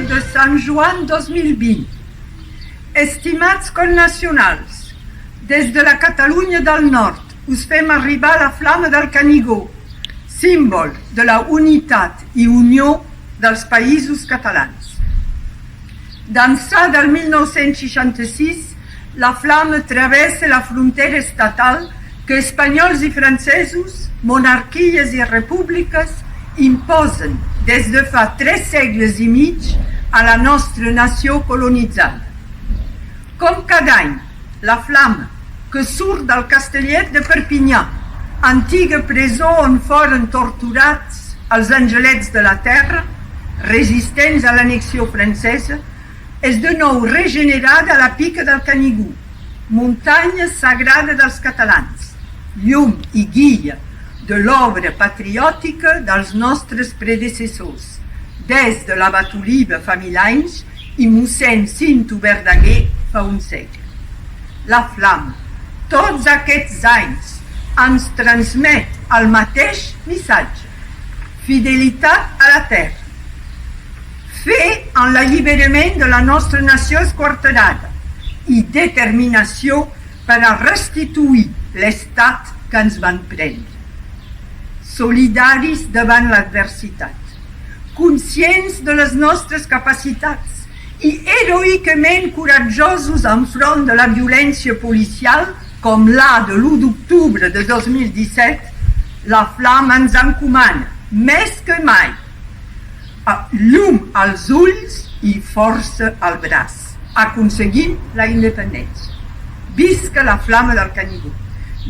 de Sant Joan 2020. Estimats connacionals, des de la Catalunya del Nord us fem arribar la flama del Canigó, símbol de la unitat i unió dels països catalans. D'ençà del 1966, la flama travessa la frontera estatal que espanyols i francesos, monarquies i repúbliques imposen des de fa 3 segles i mig a la nostra nació colonitzada. Com cada any, la flama que surt del Castellet de Perpinyà, antiga presó on foren torturats els angelets de la terra, resistents a l'annexió francesa, és de nou regenerada a la pica del Canigó, muntanya sagrada dels catalans, llum i guia de l'obra patriòtica dels nostres predecessors, des de l'abat Oliba fa 1000 anys i mossèn Cinto Verdaguer fa un segle. La flama, tots aquests anys, ens transmet el mateix missatge: fidelitat a la terra, fe en l'alliberament de la nostra nació esquarterada i determinació per a restituir l'estat que ens van prendre. Solidaris davant l'adversitat, conscients de les nostres capacitats i heroicament coratjosos enfront de la violència policial, com la de l'1 d'octubre de 2017, la flama ens encomana, més que mai, llum als ulls i força al braç, aconseguint la independència. Visca la flama del Canigó!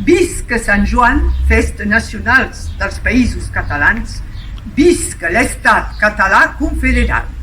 Visca Sant Joan, festa nacional dels països catalans! Visca l'estat català confederat!